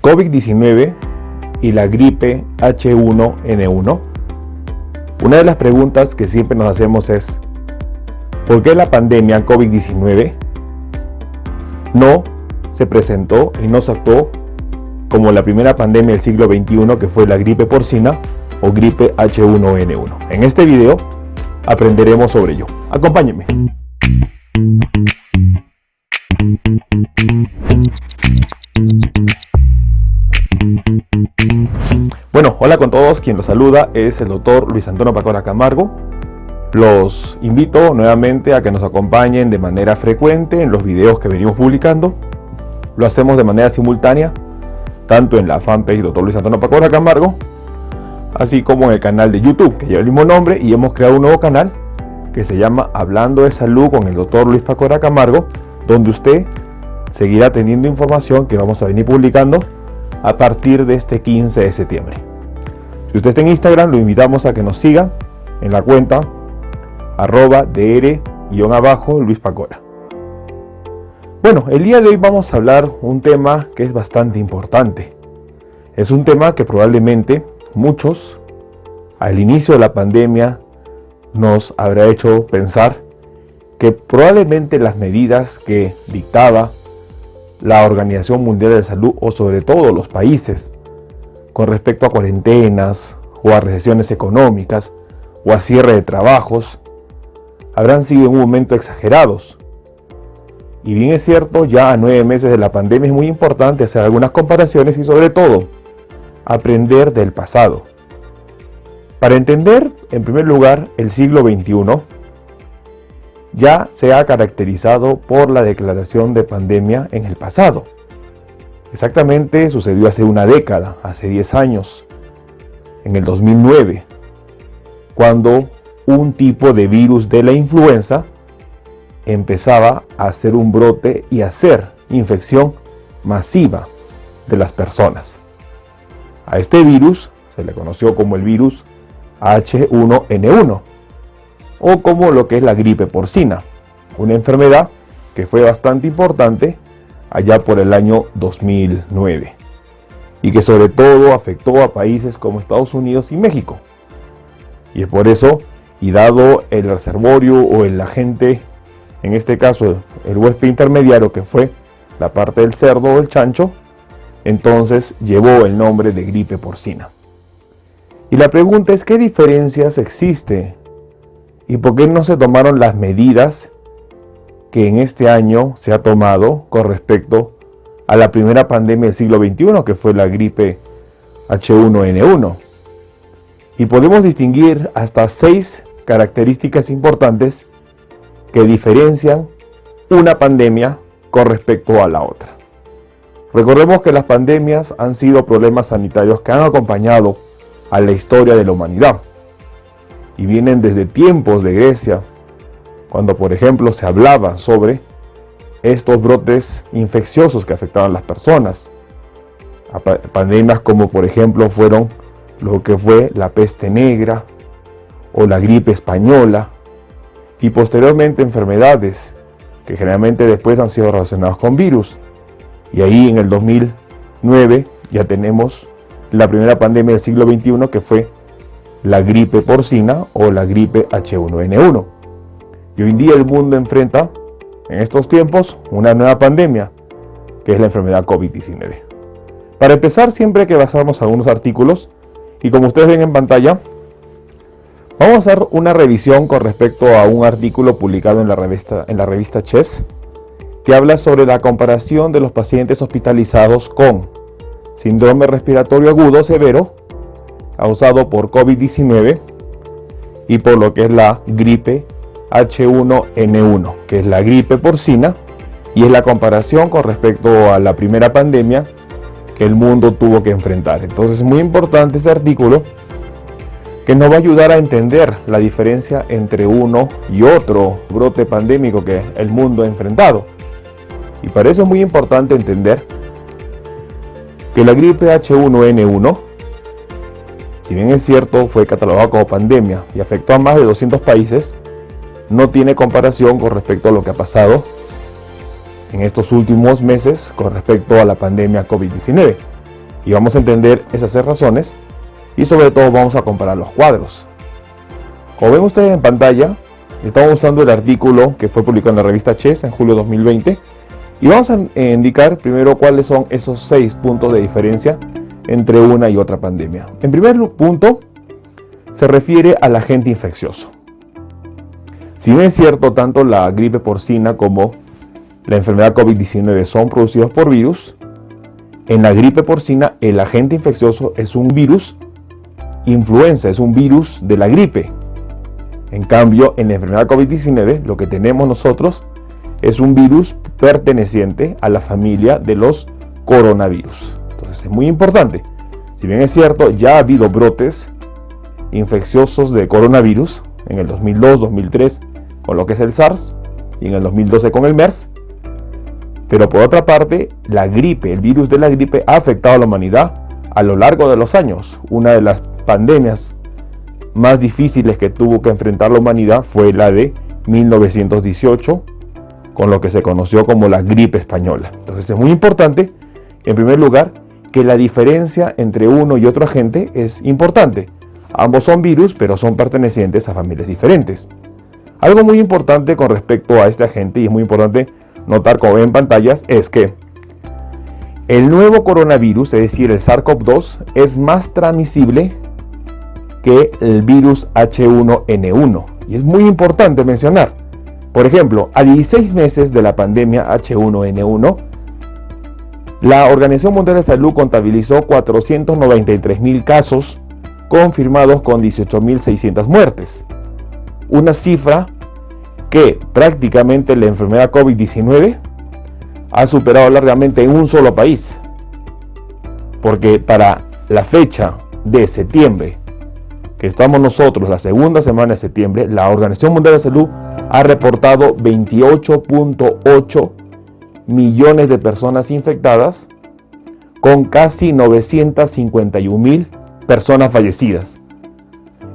COVID-19 y la gripe H1N1. Una de las preguntas que siempre nos hacemos es: ¿por qué la pandemia COVID-19 no se presentó y no se actuó como la primera pandemia del siglo XXI, que fue la gripe porcina o gripe H1N1? En este video aprenderemos sobre ello. Acompáñenme. Bueno, hola con todos, quien los saluda es el doctor Luis Antonio Pacora Camargo. Los invito nuevamente a que nos acompañen de manera frecuente en los videos que venimos publicando. Lo hacemos de manera simultánea, tanto en la fanpage Dr. Luis Antonio Pacora Camargo, así como en el canal de YouTube, que lleva el mismo nombre, y hemos creado un nuevo canal que se llama Hablando de Salud con el Dr. Luis Pacora Camargo, donde usted seguirá teniendo información que vamos a venir publicando a partir de este 15 de septiembre. Si usted está en Instagram, lo invitamos a que nos siga en la cuenta @dr_Luis Pacora. Bueno, el día de hoy vamos a hablar un tema que es bastante importante. Es un tema que probablemente muchos al inicio de la pandemia nos habrá hecho pensar que probablemente las medidas que dictaba la Organización Mundial de la Salud, o sobre todo los países, con respecto a cuarentenas o a recesiones económicas o a cierre de trabajos, habrán sido en un momento exagerados. Y bien es cierto, ya a 9 meses de la pandemia es muy importante hacer algunas comparaciones y sobre todo aprender del pasado. Para entender, en primer lugar, el siglo XXI ya se ha caracterizado por la declaración de pandemia en el pasado. Exactamente sucedió hace una década, hace 10 años, en el 2009, cuando un tipo de virus de la influenza empezaba a hacer un brote y a hacer infección masiva de las personas. A este virus se le conoció como el virus H1N1 o como lo que es la gripe porcina, una enfermedad que fue bastante importante allá por el año 2009 y que sobre todo afectó a países como Estados Unidos y México. Y es por eso, y dado el reservorio o el agente, en este caso el huésped intermediario, que fue la parte del cerdo o el chancho, entonces llevó el nombre de gripe porcina. Y la pregunta es: ¿qué diferencias existe? ¿Y por qué no se tomaron las medidas que en este año se ha tomado con respecto a la primera pandemia del siglo XXI, que fue la gripe H1N1? Y podemos distinguir hasta 6 características importantes que diferencian una pandemia con respecto a la otra. Recordemos que las pandemias han sido problemas sanitarios que han acompañado a la historia de la humanidad y vienen desde tiempos de Grecia, cuando por ejemplo se hablaba sobre estos brotes infecciosos que afectaban a las personas. Pandemias como por ejemplo fueron lo que fue la peste negra o la gripe española, y posteriormente enfermedades que generalmente después han sido relacionadas con virus. Y ahí en el 2009 ya tenemos la primera pandemia del siglo XXI, que fue la gripe porcina o la gripe H1N1. Y hoy en día el mundo enfrenta en estos tiempos una nueva pandemia, que es la enfermedad COVID-19. Para empezar, siempre hay que basarnos en algunos artículos, y como ustedes ven en pantalla, vamos a hacer una revisión con respecto a un artículo publicado en la revista Chess, que habla sobre la comparación de los pacientes hospitalizados con síndrome respiratorio agudo severo causado por COVID-19 y por lo que es la gripe H1N1, que es la gripe porcina, y es la comparación con respecto a la primera pandemia que el mundo tuvo que enfrentar. Entonces es muy importante este artículo, que nos va a ayudar a entender la diferencia entre uno y otro brote pandémico que el mundo ha enfrentado. Y para eso es muy importante entender que la gripe H1N1, si bien es cierto fue catalogada como pandemia y afectó a más de 200 países, no tiene comparación con respecto a lo que ha pasado en estos últimos meses con respecto a la pandemia COVID-19. Y vamos a entender esas 6 razones y sobre todo vamos a comparar los cuadros. Como ven ustedes en pantalla, estamos usando el artículo que fue publicado en la revista Chess en julio de 2020 y vamos a indicar primero cuáles son esos 6 puntos de diferencia entre una y otra pandemia. En primer punto, se refiere al agente infeccioso. Si bien es cierto, tanto la gripe porcina como la enfermedad COVID-19 son producidos por virus, en la gripe porcina el agente infeccioso es un virus influenza, es un virus de la gripe. En cambio, en la enfermedad COVID-19 lo que tenemos nosotros es un virus perteneciente a la familia de los coronavirus. Entonces es muy importante. Si bien es cierto, ya ha habido brotes infecciosos de coronavirus en el 2002, 2003 con lo que es el SARS y en el 2012 con el MERS, pero por otra parte, la gripe, el virus de la gripe ha afectado a la humanidad a lo largo de los años. Una de las pandemias más difíciles que tuvo que enfrentar la humanidad fue la de 1918, con lo que se conoció como la gripe española. Entonces es muy importante, en primer lugar, que la diferencia entre uno y otro agente es importante. Ambos son virus, pero son pertenecientes a familias diferentes. Algo muy importante con respecto a este agente, y es muy importante notar como ven en pantallas, es que el nuevo coronavirus, es decir, el SARS-CoV-2, es más transmisible que el virus H1N1. Y es muy importante mencionar. Por ejemplo, a 16 meses de la pandemia H1N1, la Organización Mundial de Salud contabilizó 493.000 casos confirmados con 18.600 muertes. Una cifra que prácticamente la enfermedad COVID-19 ha superado largamente en un solo país. Porque para la fecha de septiembre, que estamos nosotros, la segunda semana de septiembre, la Organización Mundial de Salud ha reportado 28.8 millones de personas infectadas con casi 951.000 personas fallecidas.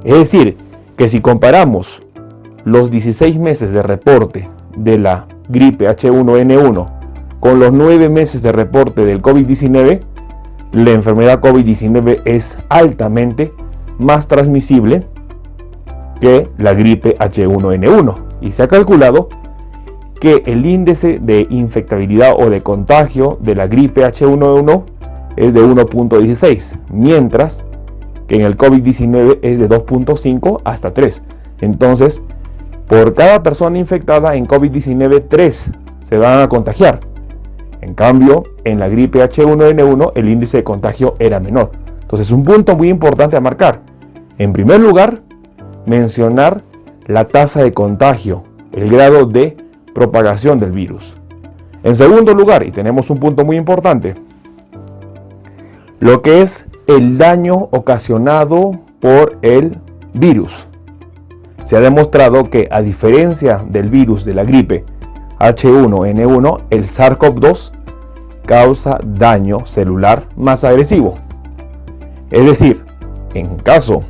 Es decir, que si comparamos los 16 meses de reporte de la gripe H1N1 con los 9 meses de reporte del COVID-19, la enfermedad COVID-19 es altamente más transmisible que la gripe H1N1. Y se ha calculado que el índice de infectabilidad o de contagio de la gripe H1N1 es de 1.16, mientras que en el COVID-19 es de 2.5 hasta 3. Entonces, por cada persona infectada en COVID-19, 3 se van a contagiar. En cambio, en la gripe H1N1 el índice de contagio era menor. Entonces, un punto muy importante a marcar. En primer lugar, mencionar la tasa de contagio, el grado de propagación del virus. En segundo lugar, y tenemos un punto muy importante, lo que es el daño ocasionado por el virus. Se ha demostrado que, a diferencia del virus de la gripe H1N1, el SARS-CoV-2 causa daño celular más agresivo. Es decir, en caso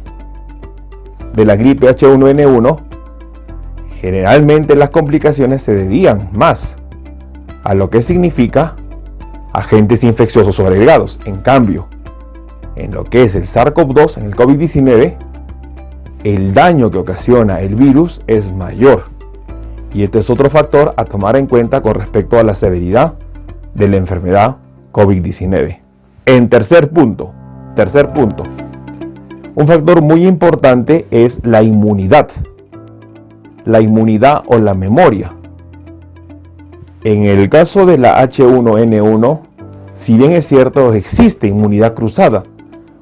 de la gripe H1N1, generalmente las complicaciones se debían más a lo que significa agentes infecciosos agregados. En cambio, en lo que es el SARS-CoV-2, en el COVID-19, el daño que ocasiona el virus es mayor. Y este es otro factor a tomar en cuenta con respecto a la severidad de la enfermedad COVID-19. En tercer punto, un factor muy importante es la inmunidad. La inmunidad o la memoria. En el caso de la H1N1, si bien es cierto, existe inmunidad cruzada,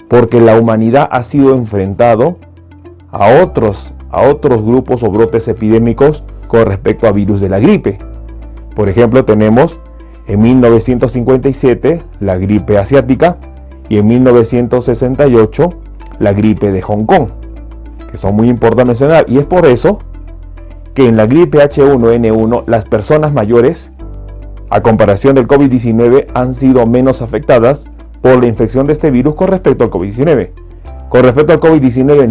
porque la humanidad ha sido enfrentado a otros grupos o brotes epidémicos con respecto a virus de la gripe. Por ejemplo, tenemos en 1957 la gripe asiática y en 1968 la gripe de Hong Kong, que son muy importantes mencionar, y es por eso que en la gripe H1N1 las personas mayores, a comparación del COVID-19, han sido menos afectadas por la infección de este virus con respecto al COVID-19. Con respecto al COVID-19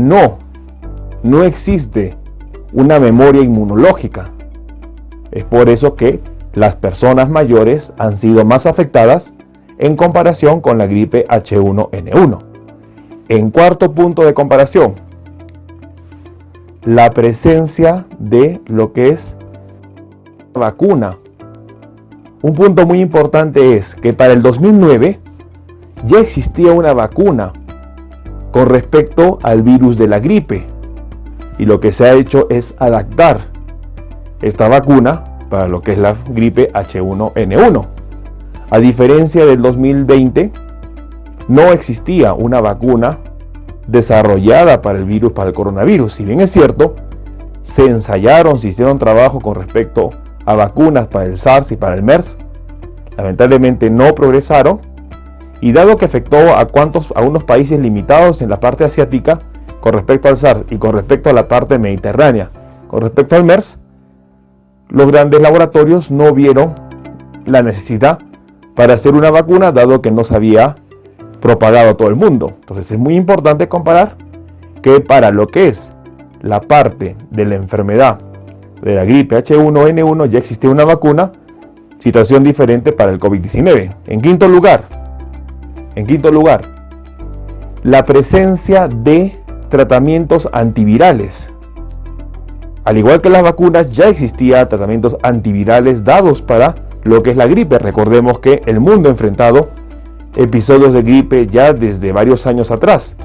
no existe una memoria inmunológica. Es por eso que las personas mayores han sido más afectadas en comparación con la gripe H1N1. En cuarto punto de comparación, la presencia de lo que es vacuna. Un punto muy importante es que para el 2009 ya existía una vacuna con respecto al virus de la gripe, y lo que se ha hecho es adaptar esta vacuna para lo que es la gripe H1N1. A diferencia del 2020, no existía una vacuna desarrollada para el virus, para el coronavirus. Si bien es cierto, se ensayaron, se hicieron trabajo con respecto a vacunas para el SARS y para el MERS, lamentablemente no progresaron, y dado que afectó a unos países limitados en la parte asiática con respecto al SARS y con respecto a la parte mediterránea, con respecto al MERS, los grandes laboratorios no vieron la necesidad para hacer una vacuna, dado que no se había propagado a todo el mundo. Entonces es muy importante comparar que para lo que es la parte de la enfermedad de la gripe H1N1 ya existía una vacuna, situación diferente para el COVID-19. En quinto lugar, la presencia de tratamientos antivirales. Al igual que las vacunas, ya existían tratamientos antivirales dados para lo que es la gripe. Recordemos que el mundo ha enfrentado episodios de gripe ya desde varios años atrás,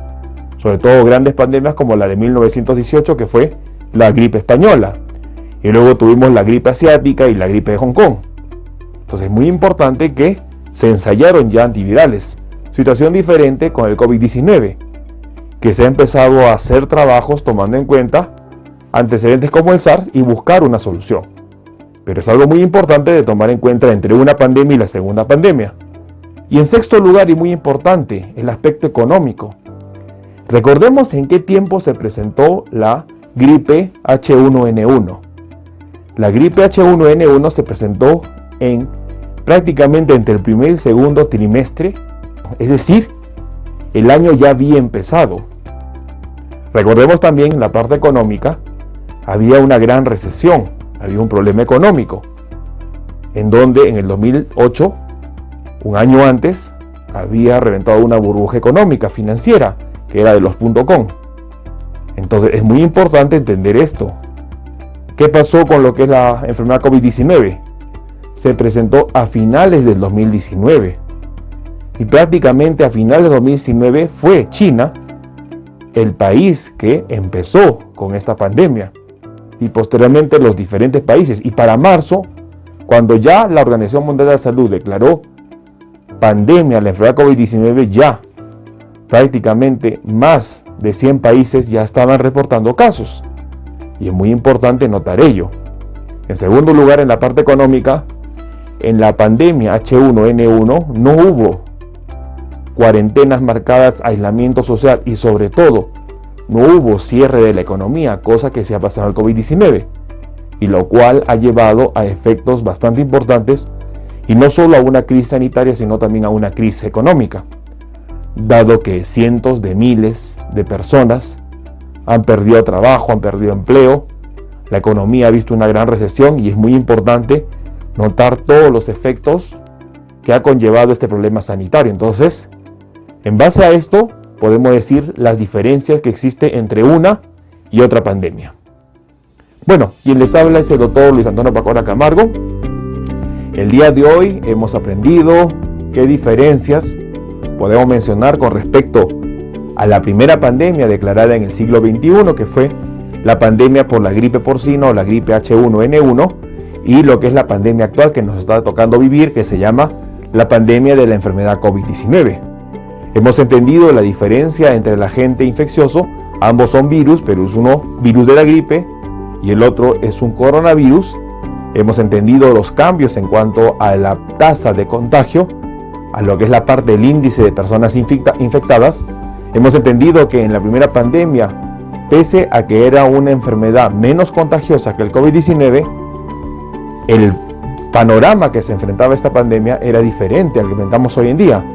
sobre todo grandes pandemias como la de 1918, que fue la gripe española, y luego tuvimos la gripe asiática y la gripe de Hong Kong. Entonces es muy importante que se ensayaron ya antivirales. Situación diferente con el COVID-19, que se ha empezado a hacer trabajos tomando en cuenta antecedentes como el SARS y buscar una solución. Pero es algo muy importante de tomar en cuenta entre una pandemia y la segunda pandemia. Y en sexto lugar, y muy importante, el aspecto económico. Recordemos en qué tiempo se presentó la gripe H1N1. La gripe H1N1 se presentó prácticamente entre el primer y el segundo trimestre, es decir, el año ya había empezado. Recordemos también la parte económica, había una gran recesión, había un problema económico, en donde en el 2008, un año antes, había reventado una burbuja económica financiera, que era de los .com. Entonces es muy importante entender esto. ¿Qué pasó con lo que es la enfermedad COVID-19? Se presentó a finales del 2019. Y prácticamente a finales de 2019 fue China el país que empezó con esta pandemia. Y posteriormente los diferentes países. Y para marzo, cuando ya la Organización Mundial de la Salud declaró pandemia la enfermedad COVID-19, ya prácticamente más de 100 países ya estaban reportando casos. Y es muy importante notar ello. En segundo lugar, en la parte económica, en la pandemia H1N1 no hubo cuarentenas marcadas, aislamiento social y sobre todo no hubo cierre de la economía, cosa que se ha pasado en el COVID-19, y lo cual ha llevado a efectos bastante importantes, y no solo a una crisis sanitaria, sino también a una crisis económica, dado que cientos de miles de personas han perdido trabajo, han perdido empleo, la economía ha visto una gran recesión, y es muy importante notar todos los efectos que ha conllevado este problema sanitario. Entonces, en base a esto, podemos decir las diferencias que existen entre una y otra pandemia. Bueno, quien les habla es el doctor Luis Antonio Pacora Camargo. El día de hoy hemos aprendido qué diferencias podemos mencionar con respecto a la primera pandemia declarada en el siglo XXI, que fue la pandemia por la gripe porcina o la gripe H1N1, y lo que es la pandemia actual que nos está tocando vivir, que se llama la pandemia de la enfermedad COVID-19. Hemos entendido la diferencia entre el agente infeccioso, ambos son virus, pero es uno virus de la gripe y el otro es un coronavirus. Hemos entendido los cambios en cuanto a la tasa de contagio, a lo que es la parte del índice de personas infectadas. Hemos entendido que en la primera pandemia, pese a que era una enfermedad menos contagiosa que el COVID-19, el panorama que se enfrentaba a esta pandemia era diferente al que enfrentamos hoy en día.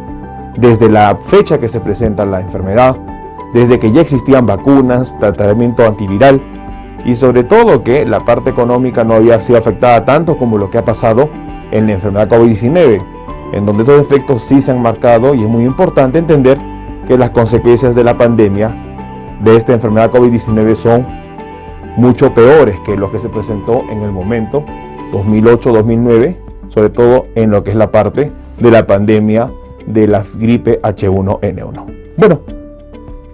Desde la fecha que se presenta la enfermedad, desde que ya existían vacunas, tratamiento antiviral y sobre todo que la parte económica no había sido afectada tanto como lo que ha pasado en la enfermedad COVID-19. en donde estos efectos sí se han marcado, y es muy importante entender que las consecuencias de la pandemia de esta enfermedad COVID-19 son mucho peores que lo que se presentó en el momento 2008-2009, sobre todo en lo que es la parte de la pandemia de la gripe H1N1. Bueno,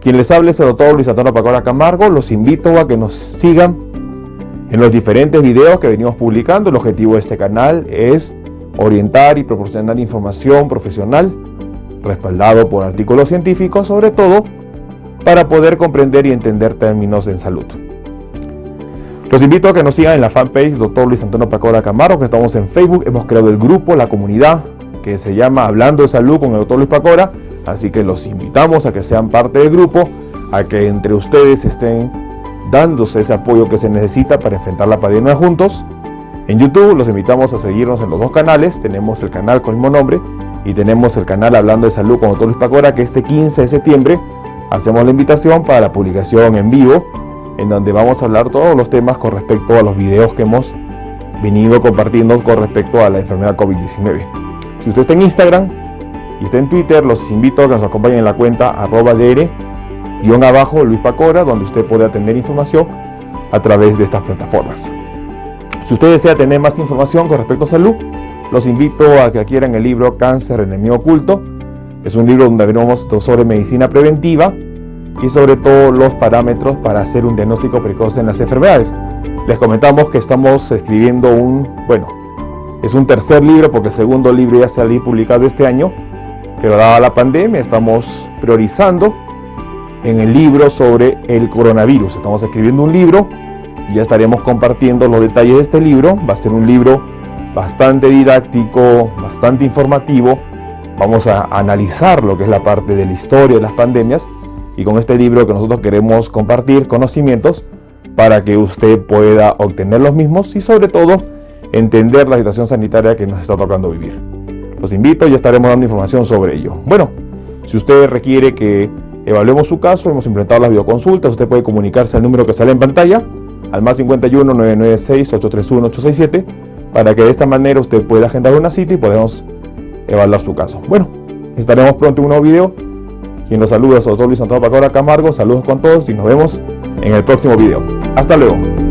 quien les habla es el doctor Luis Antonio Pacora Camargo. Los invito a que nos sigan en los diferentes videos que venimos publicando. El objetivo de este canal es orientar y proporcionar información profesional respaldado por artículos científicos, sobre todo para poder comprender y entender términos en salud. Los invito a que nos sigan en la fanpage Dr. Luis Antonio Pacora Camargo, que estamos en Facebook. Hemos creado el grupo, la comunidad, que se llama Hablando de Salud con el Dr. Luis Pacora. Así que los invitamos a que sean parte del grupo, a que entre ustedes estén dándose ese apoyo que se necesita para enfrentar la pandemia juntos. En YouTube los invitamos a seguirnos en los dos canales. Tenemos el canal con el mismo nombre y tenemos el canal Hablando de Salud con el Dr. Luis Pacora, que este 15 de septiembre hacemos la invitación para la publicación en vivo, en donde vamos a hablar todos los temas con respecto a los videos que hemos venido compartiendo con respecto a la enfermedad COVID-19. Si usted está en Instagram y está en Twitter, los invito a que nos acompañen en la cuenta @dr_Luis Pacora, donde usted puede tener información a través de estas plataformas. Si usted desea tener más información con respecto a salud, los invito a que adquieran el libro Cáncer, enemigo oculto. Es un libro donde veremos sobre medicina preventiva y sobre todo los parámetros para hacer un diagnóstico precoz en las enfermedades. Les comentamos que estamos escribiendo es un tercer libro, porque el segundo libro ya salió publicado este año, pero dada la pandemia estamos priorizando en el libro sobre el coronavirus. Estamos escribiendo un libro y ya estaremos compartiendo los detalles de este libro. Va a ser un libro bastante didáctico, bastante informativo. Vamos a analizar lo que es la parte de la historia de las pandemias, y con este libro que nosotros queremos compartir conocimientos para que usted pueda obtener los mismos y sobre todo entender la situación sanitaria que nos está tocando vivir. Los invito, ya estaremos dando información sobre ello. Bueno, si usted requiere que evaluemos su caso, hemos implementado las videoconsultas. Usted puede comunicarse al número que sale en pantalla, al +51 996 831 867, para que de esta manera usted pueda agendar una cita y podemos evaluar su caso. Bueno, estaremos pronto en un nuevo video. Quien los saluda es el doctor Luis Antonio Pacora Camargo. Saludos con todos y nos vemos en el próximo video. Hasta luego.